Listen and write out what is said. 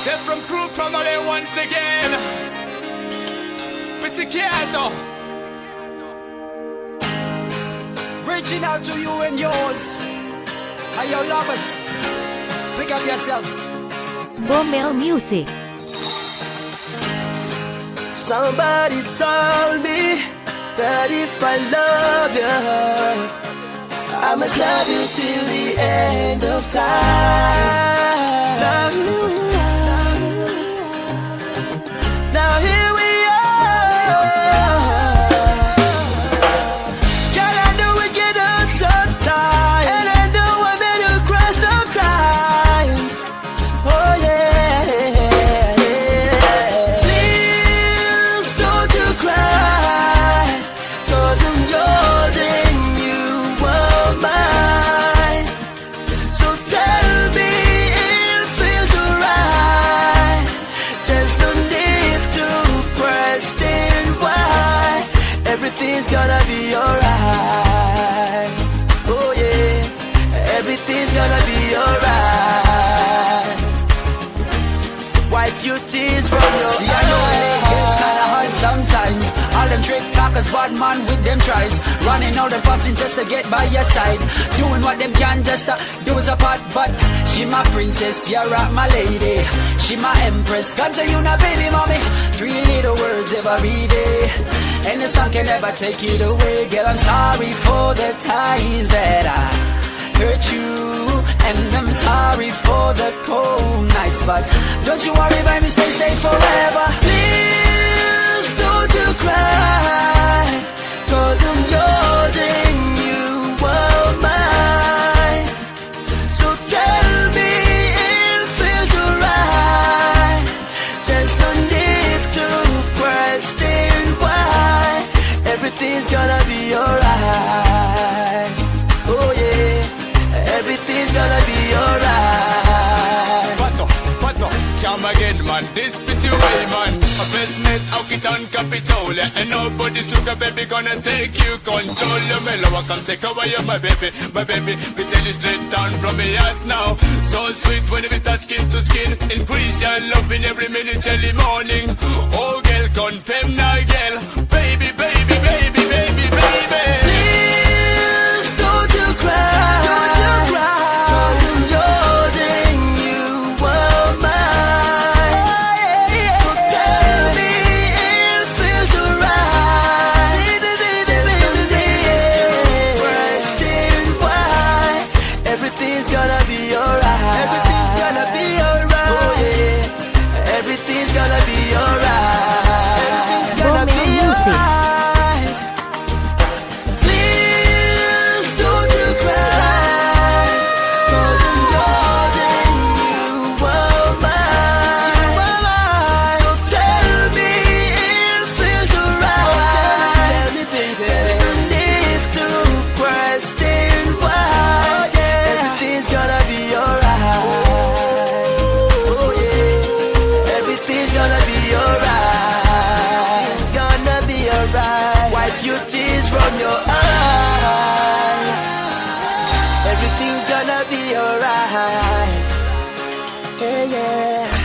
Step from crew from LA once again. Pizzicato. Reaching out to you and yours. And your lovers. Pick up yourselves. BOMEL Music. Somebody told me that if I love you, I must love you till the end of time. Love you. Now here we are. Girl, I know we get up sometimes, and I know I made you cry sometimes. Oh yeah. Please don't you cry, 'cause I'm yours and you are mine. So tell me it feels alright. Just no need to question why. Everything's gonna be alright. Oh yeah, everything's gonna be alright. Wipe your tears from your See, I know it's kinda hard sometimes. All them trick talkers, bad man with them tries. Running out and fussing just to get by your side. Doing what them can just to do is a part. But she my princess, you're my lady. She my empress, Ganja you na baby mommy. 3 little words every day, and the sun can never take it away. Girl, I'm sorry for the times that I hurt you, and I'm sorry for the cold nights. But don't you worry, baby, stay forever. Please don't you cry, 'cause I'm yours and you are mine. So tell me it feels alright. Just no need to question why. Everything's gonna be alright. Oh yeah, everything's gonna be alright. Pato, come again, man. This pretty way, man. A best net, out it on Capitol. And nobody Suka, baby, gonna take you control. Your mellow, I come take away you, my baby. My baby, we tell you straight down from me heart now. So sweet when we touch skin to skin. Increase your loving every minute, every morning. Oh, girl, confirm now, girl. Baby, baby, baby, baby, baby. Please don't you cry, 'cause I'm yours and you are mine. So tell me it feels alright. Just no need to question why. Everything's gonna be alright. Everything's gonna be alright. Oh yeah, everything's gonna be alright. Everything's gonna BOMEL be Music. alright. Please don't you cry, 'cause I'm yours and you are mine. So tell me it feels alright. Just no need to question why. Everything's gonna be alright. Oh yeah, everything's gonna be alright. It's gonna be alright. Wipe your tears from your eyes. Everything's gonna be alright. Yeah, yeah.